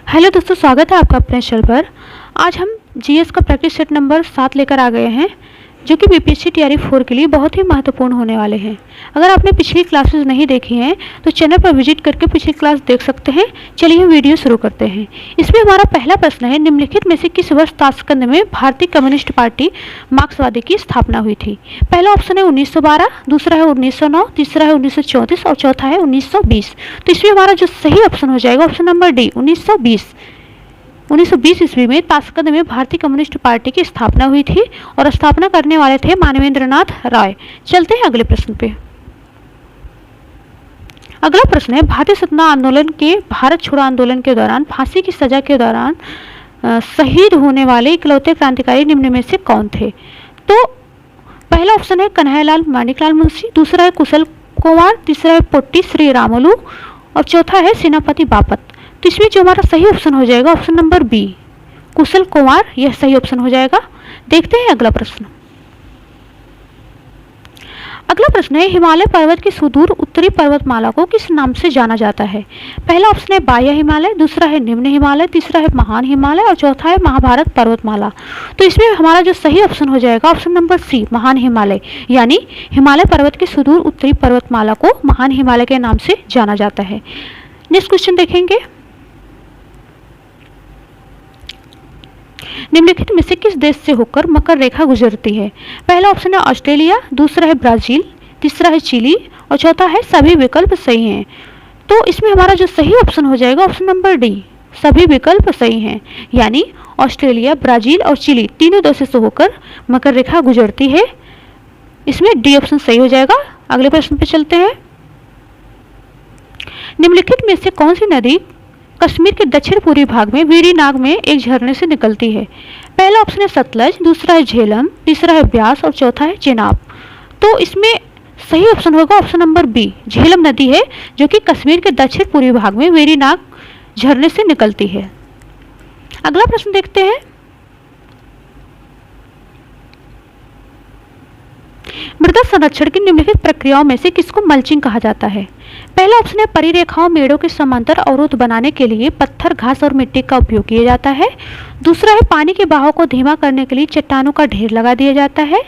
Hello दोस्तों, स्वागत है आपका अपने चैनल पर। आज हम जीएस का प्रैक्टिस सेट नंबर 7 लेकर आ गए हैं, जो कि बीपीएससी तैयारी 4 के लिए बहुत ही महत्वपूर्ण होने वाले हैं। अगर आपने पिछली क्लासेस नहीं देखी हैं तो चैनल पर विजिट करके पिछली क्लास देख सकते हैं। चलिए हम वीडियो शुरू करते हैं। इसमें हमारा पहला प्रश्न है, निम्नलिखित में से किस वर्ष ताशकंद में भारतीय कम्युनिस्ट पार्टी मार्क्सवादी की स्थापना हुई थी? पहला ऑप्शन है 1912, दूसरा है 1909, तीसरा है 1934 और चौथा है 1920। तो इसमें हमारा जो सही ऑप्शन हो जाएगा ऑप्शन नंबर डी, 1920। 1920 ईस्वी में ताशकंद में भारतीय कम्युनिस्ट पार्टी की स्थापना हुई थी और स्थापना करने वाले थे मानवेंद्रनाथ राय। चलते हैं अगले प्रश्न पे। अगला प्रश्न है, भारतीय स्वतंत्रता आंदोलन के भारत छोड़ो आंदोलन के दौरान फांसी की सजा के दौरान शहीद होने वाले इकलौते क्रांतिकारी निम्न में से कौन थे? तो पहला ऑप्शन है कन्हैयालाल माणिकलाल मुंशी, दूसरा है कुशल कुमार, तीसरा है पोट्टी श्री रामुलु और चौथा है सेनापति बापट। तो इसमें जो हमारा सही ऑप्शन हो जाएगा ऑप्शन नंबर बी, कुशल कुमार, यह सही ऑप्शन हो जाएगा। देखते हैं अगला प्रश्न। अगला प्रश्न है, हिमालय पर्वत की सुदूर उत्तरी पर्वतमाला को किस नाम से जाना जाता है? पहला ऑप्शन है बाह्य हिमालय, दूसरा है निम्न हिमालय, तीसरा है महान हिमालय और चौथा है महाभारत पर्वतमाला। तो इसमें हमारा जो सही ऑप्शन हो जाएगा ऑप्शन नंबर सी, महान हिमालय, यानी हिमालय पर्वत की सुदूर उत्तरी पर्वतमाला को महान हिमालय के नाम से जाना जाता है। नेक्स्ट क्वेश्चन देखेंगे, निम्नलिखित में से किस देश से होकर मकर रेखा गुजरती है? पहला ऑप्शन है ऑस्ट्रेलिया, दूसरा है ब्राजील, तीसरा है चिली और चौथा है सभी विकल्प सही हैं। तो इसमें हमारा जो सही ऑप्शन हो जाएगा ऑप्शन नंबर डी, सभी विकल्प सही हैं, यानी ऑस्ट्रेलिया, ब्राजील और चिली तीनों देशों से होकर मकर रेखा गुजरती है। इसमें डी ऑप्शन सही हो जाएगा। अगले प्रश्न पे चलते हैं। निम्नलिखित में से कौन सी नदी कश्मीर के दक्षिण पूर्वी भाग में वीरीनाग में एक झरने से निकलती है? पहला ऑप्शन है सतलज, दूसरा है झेलम, तीसरा है ब्यास और चौथा है चेनाब। तो इसमें सही ऑप्शन होगा ऑप्शन नंबर बी, झेलम नदी है जो कि कश्मीर के दक्षिण पूर्वी भाग में वीरीनाग झरने से निकलती है। अगला प्रश्न देखते हैं। मृदा संरक्षण की निम्नलिखित प्रक्रियाओं में से किसको मल्चिंग कहा जाता है? पहला ऑप्शन है परिरेखाओं मेड़ों के समांतर अवरोध बनाने के लिए पत्थर, घास और मिट्टी का उपयोग किया जाता है। दूसरा है पानी के बहाव को धीमा करने के लिए चट्टानों का ढेर लगा दिया जाता है।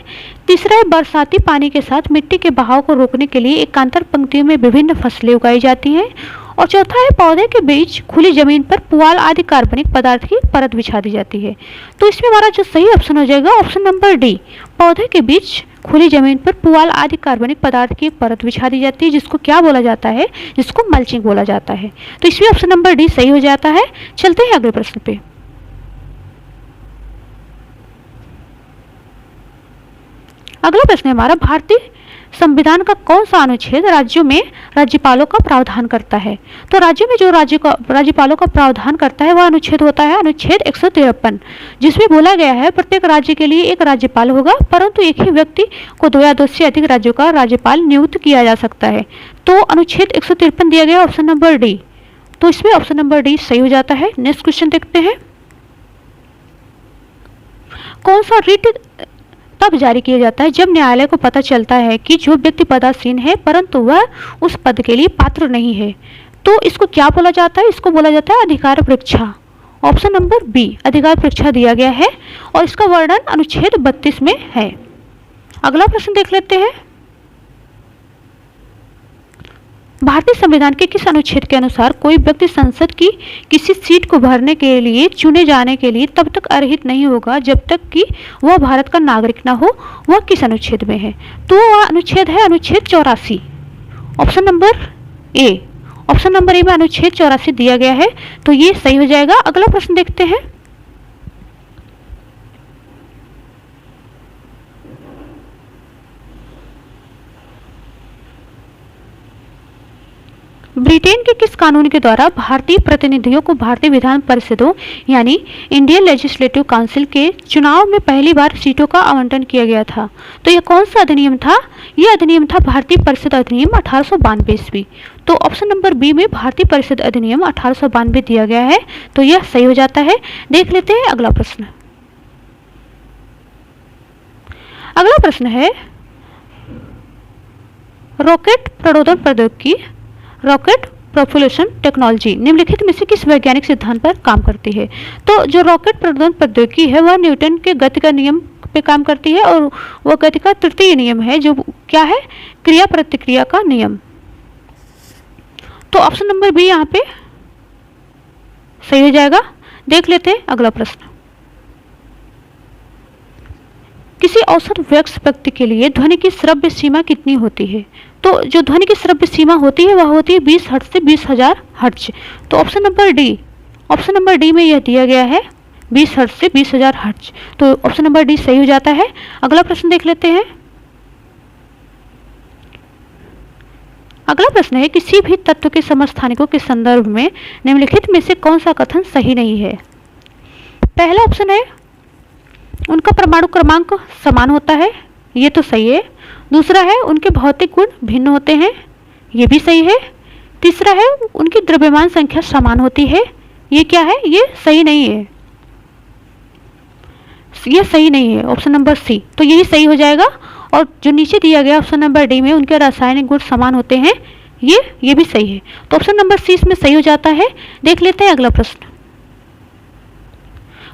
तीसरा है बरसाती पानी के साथ मिट्टी के बहाव को रोकने के लिए एकांतर पंक्तियों में विभिन्न फसलें उगाई जाती हैं। और चौथा है पौधे के बीच खुली जमीन पर पुआल आदि कार्बनिक पदार्थ की परत बिछा दी जाती है। तो इसमें हमारा जो सही ऑप्शन हो जाएगा ऑप्शन नंबर डी, पौधे के बीच खुली जमीन पर पुआल आदि कार्बनिक पदार्थ की परत बिछा दी जाती है, जिसको क्या बोला जाता है? जिसको मल्चिंग बोला जाता है। तो इसमें ऑप्शन नंबर डी सही हो जाता है। चलते हैं अगले प्रश्न पे। अगला प्रश्न है हमारा, भारतीय संविधान का कौन सा अनुच्छेद राज्यों में राज्यपालों का प्रावधान करता है? तो राज्यों में जो राज्यपालों का प्रावधान करता है वह अनुच्छेद होता है अनुच्छेद 153, जिसमें बोला गया है प्रत्येक राज्य के लिए एक राज्यपाल होगा, परंतु एक ही व्यक्ति को 2 या 2 से अधिक राज्यों का राज्यपाल नियुक्त किया जा सकता है। तो अनुच्छेद 153 दिया गया ऑप्शन नंबर डी। तो इसमें ऑप्शन नंबर डी सही हो जाता है। नेक्स्ट क्वेश्चन देखते हैं। कौन सा रिट तब जारी किया जाता है जब न्यायालय को पता चलता है कि जो व्यक्ति पदासीन है परंतु वह उस पद के लिए पात्र नहीं है? तो इसको क्या बोला जाता है? इसको बोला जाता है अधिकार परीक्षा। ऑप्शन नंबर बी, अधिकार परीक्षा दिया गया है और इसका वर्णन अनुच्छेद 32 में है। अगला प्रश्न देख लेते हैं। भारतीय संविधान के किस अनुच्छेद के अनुसार कोई व्यक्ति संसद की किसी सीट को भरने के लिए चुने जाने के लिए तब तक अर्हित नहीं होगा जब तक कि वह भारत का नागरिक न हो? वह किस अनुच्छेद में है? तो वह अनुच्छेद है अनुच्छेद 84, option number A. Option number A में अनुच्छेद 84 दिया गया है, तो ये सही हो जाएगा। अगला प्रश्न देखते हैं। ब्रिटेन के किस कानून के द्वारा भारतीय प्रतिनिधियों को भारतीय विधान परिषदों यानी इंडियन लेजिस्लेटिव काउंसिल के चुनाव में पहली बार सीटों का आवंटन किया गया था? तो यह कौन सा अधिनियम था? यह अधिनियम था भारतीय परिषद अधिनियम 1892 ईस्वी। तो ऑप्शन नंबर बी में भारतीय परिषद अधिनियम 1892 दिया गया है, तो यह सही हो जाता है। देख लेते हैं अगला प्रश्न। अगला प्रश्न है, रॉकेट प्रणोदन प्रौद्योगिकी रॉकेट प्रोपल्शन टेक्नोलॉजी निम्नलिखित में से किस वैज्ञानिक सिद्धांत पर काम करती है? तो जो रॉकेट प्रज्वलन प्रौद्योगिकी है वह न्यूटन के गति का नियम पे काम करती है और वह गति का तृतीय नियम है जो क्या है? क्रिया प्रतिक्रिया का नियम। तो ऑप्शन नंबर बी यहाँ पे सही हो जाएगा। देख लेते हैं अगला प्रश्न। किसी औसत वयस्क व्यक्ति के लिए ध्वनि की श्रव्य सीमा कितनी होती है? तो जो ध्वनि की श्रव्य सीमा होती है वह होती है 20 हर्ट्ज से 20,000 हर्ट्ज। तो ऑप्शन नंबर डी में यह दिया गया है 20 हर्ट्ज से 20,000 हर्ट्ज। तो ऑप्शन नंबर डी सही हो जाता है। अगला प्रश्न देख लेते हैं। अगला प्रश्न है किसी भी तत्व के समस्थानिकों के संदर्भ में निम्नलिखित में से कौन सा कथन सही नहीं है? पहला ऑप्शन है उनका परमाणु क्रमांक समान होता है, ये तो सही है। दूसरा है उनके भौतिक गुण भिन्न होते हैं, ये भी सही है। तीसरा है उनकी द्रव्यमान संख्या समान होती है, ये क्या है? ये सही नहीं है, ये सही नहीं है ऑप्शन नंबर सी। तो यही सही हो जाएगा। और जो नीचे दिया गया ऑप्शन नंबर डी में उनके रासायनिक गुण समान होते हैं, ये भी सही है। तो ऑप्शन नंबर सी इसमें सही हो जाता है। देख लेते हैं अगला प्रश्न।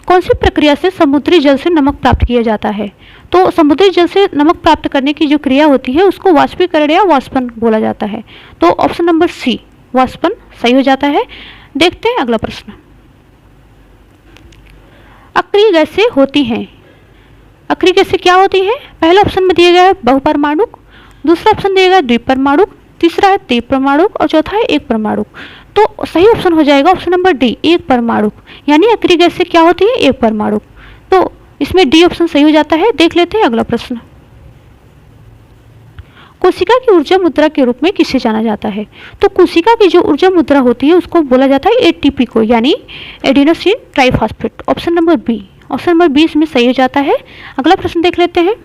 कौन सी प्रक्रिया से समुद्री जल से नमक प्राप्त किया जाता है? तो समुद्री जल से नमक प्राप्त करने की जो क्रिया होती है उसको वाष्पीकरण या वाष्पन बोला जाता है। तो ऑप्शन नंबर सी वाष्पन सही हो जाता है। देखते हैं अगला प्रश्न। अक्रिय गैसें होती हैं, अक्रिय गैसें क्या होती हैं? पहला ऑप्शन में दिया गया है बहुपरमाणुक, दूसरा ऑप्शन दिया गया है द्विपरमाणुक, तीसरा है त्रिपरमाणुक और चौथा है एक परमाणुक। तो सही ऑप्शन हो जाएगा ऑप्शन नंबर डी एक परमाणुक, यानी अक्रिय गैसें क्या होती है? एक परमाणुक। तो इसमें डी ऑप्शन सही हो जाता है। देख लेते हैं अगला प्रश्न। कोशिका की ऊर्जा मुद्रा के रूप में किसे जाना जाता है? तो कोशिका की जो ऊर्जा मुद्रा होती है उसको बोला जाता है एटीपी को, यानी adenosine triphosphate. Option number B इसमें सही हो जाता है। अगला प्रश्न देख लेते हैं।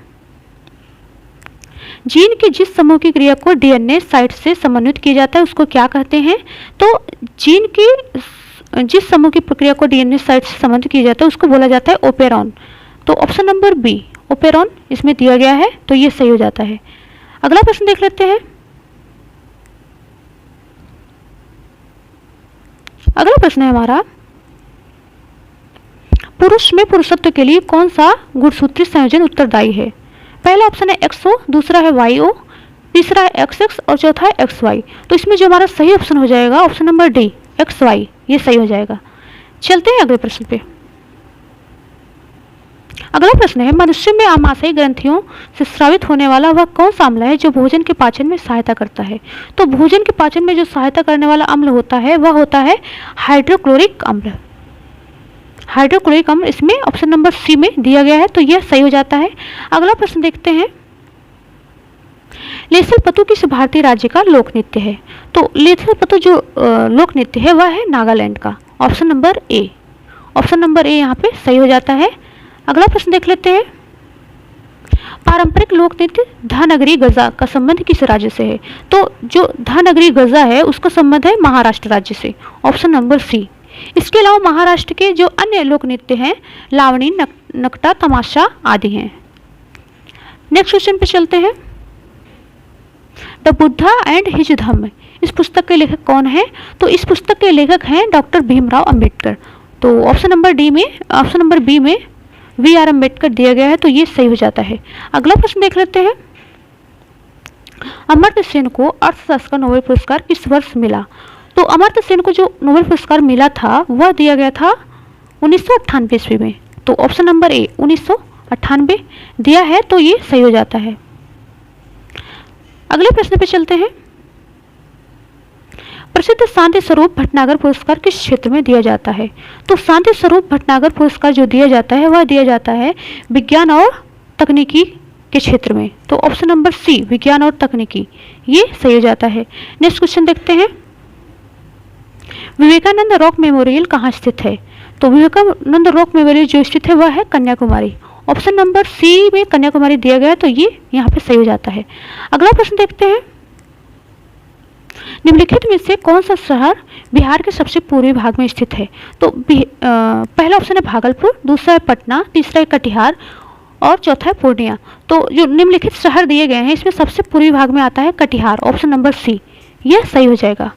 जीन के जिस समूह की क्रिया को डीएनए साइट से समन्वित किया जाता है उसको क्या कहते हैं? तो जीन की जिस समूह की प्रक्रिया को डीएनए साइट से समन्वित किया जाता है उसको बोला जाता है ओपेरॉन। तो ऑप्शन नंबर बी ओपेरॉन इसमें दिया गया है, तो ये सही हो जाता है। अगला प्रश्न देख लेते हैं। अगला प्रश्न है हमारा, पुरुष में पुरुषत्व के लिए कौन सा गुणसूत्रीय संयोजन उत्तरदायी है? पहला ऑप्शन है XO, दूसरा है YO, तीसरा है XX और चौथा है XY। तो इसमें जो हमारा सही ऑप्शन हो जाएगा ऑप्शन नंबर डी XY, ये सही हो जाएगा। चलते हैं अगले प्रश्न पे। अगला प्रश्न है मनुष्य में आमाशयी ग्रंथियों से स्रावित होने वाला वह कौन सा अम्ल है जो भोजन के पाचन में सहायता करता है? तो भोजन के पाचन में जो सहायता करने वाला अम्ल होता है वह होता है हाइड्रोक्लोरिक अम्ल। हाइड्रोक्लोरिक अम्ल इसमें ऑप्शन नंबर सी में दिया गया है, तो यह सही हो जाता है। अगला प्रश्न देखते हैं। लेसल पतु किस भारतीय राज्य का लोक नृत्य है? तो लेसल पतु जो लोक नृत्य है वह है नागालैंड का। ऑप्शन नंबर ए यहाँ पे सही हो जाता है। अगला प्रश्न देख लेते हैं। पारंपरिक लोक नृत्य धानगरी गजा का संबंध किस राज्य से है? तो जो धानगरी गजा है उसका संबंध है महाराष्ट्र राज्य से। Option number C. इसके अलावा महाराष्ट्र के जो अन्य लोक नृत्य हैं लावणी, नकटा, तमाशा आदि हैं। नेक्स्ट क्वेश्चन पे चलते हैं। द बुद्धा एंड हिज धम्म इस पुस्तक के लेखक कौन है? तो इस पुस्तक के लेखक हैं डॉक्टर भीमराव अंबेडकर। तो ऑप्शन नंबर बी में V.R. अम्बेडकर दिया गया है, तो ये सही हो जाता है। अगला प्रश्न देख लेते हैं। अमर्त्य सेन को अर्थशास्त्र का नोबेल पुरस्कार किस वर्ष मिला? तो अमर्त्य सेन को जो नोबेल पुरस्कार मिला था वह दिया गया था 1998 ईस्वी में। तो ऑप्शन नंबर ए 1998 दिया है, तो ये सही हो जाता है। अगले प्रश्न पे चलते हैं। प्रसिद्ध शांति स्वरूप भटनागर पुरस्कार किस क्षेत्र में दिया जाता है? तो शांति स्वरूप भटनागर पुरस्कार जो दिया जाता है वह दिया जाता है विज्ञान और तकनीकी के क्षेत्र में। तो ऑप्शन नंबर सी विज्ञान और तकनीकी, ये सही हो जाता है। नेक्स्ट क्वेश्चन देखते हैं। विवेकानंद रॉक मेमोरियल कहाँ स्थित है? तो विवेकानंद रॉक मेमोरियल जो स्थित है वह है कन्याकुमारी। ऑप्शन नंबर सी में कन्याकुमारी दिया गया है, तो ये यहाँ पे सही हो जाता है। अगला प्रश्न देखते हैं। निम्नलिखित में से कौन सा शहर बिहार के सबसे पूर्वी भाग में स्थित है? तो पहला ऑप्शन है भागलपुर, दूसरा है पटना, तीसरा है कटिहार और चौथा है पूर्णिया। तो जो निम्नलिखित शहर दिए गए हैं इसमें सबसे पूर्वी भाग में आता है कटिहार। ऑप्शन नंबर सी, यह सही हो जाएगा।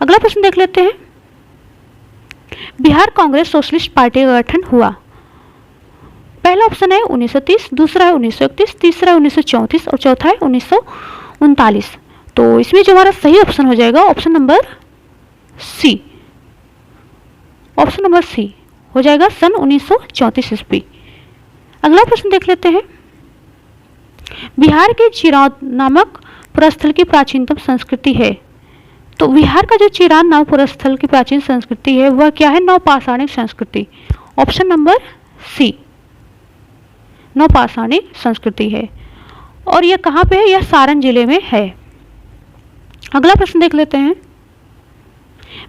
अगला प्रश्न देख लेते हैं। बिहार कांग्रेस सोशलिस्ट पार्टी का गठन हुआ। पहला ऑप्शन है 1930, दूसरा है 1931, तीसरा है 1934 और चौथा है 1939। तो इसमें जो हमारा सही ऑप्शन हो जाएगा option number C. Option number C हो जाएगा सन 1934 ईस्वी। अगला प्रश्न देख लेते हैं। बिहार के चिरौंद नामक पुरस्थल की प्राचीनतम संस्कृति है। तो बिहार का जो चिरान नामक पुरस्थल की प्राचीन संस्कृति है वह क्या है? नवपाषाणिक संस्कृति। ऑप्शन नंबर सी नवपाषाणिक संस्कृति है। और यह कहाँ पे है? यह सारण जिले में है। अगला प्रश्न देख लेते हैं।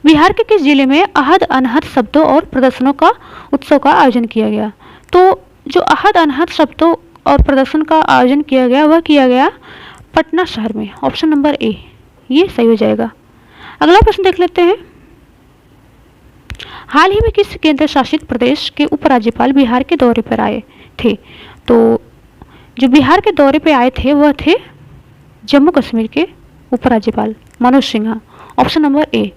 बिहार के किस जिले में अहद अनहद शब्दों और प्रदर्शनों का उत्सव का आयोजन किया गया? तो जो अहद अनहद शब्दों और प्रदर्शन का आयोजन किया गया वह किया गया पटना शहर में। ऑप्शन नंबर ए ये सही हो जाएगा। अगला प्रश्न देख लेते हैं। हाल ही में किस केंद्र शासित प्रदेश के उपराज्यपाल बिहार के दौरे पर आए थे? तो जो बिहार के दौरे पर आए थे वह थे जम्मू कश्मीर के उपराज्यपाल Manoj Sinha. Option number A.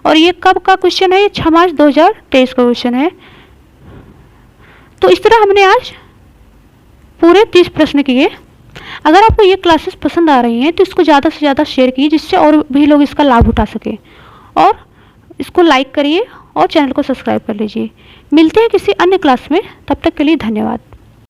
और ये कब का क्वेश्चन है? ये 6 मार्च 2023 का क्वेश्चन है। तो इस तरह हमने आज पूरे 30 प्रश्न किए। अगर आपको ये क्लासेस पसंद आ रही हैं तो इसको ज़्यादा से ज़्यादा शेयर कीजिए जिससे और भी लोग इसका लाभ उठा सकें। और इसको लाइक करिए और चैनल को सब्सक्राइब कर लीजिए। मिलते हैं किसी अन्य क्लास में, तब तक के लिए धन्यवाद।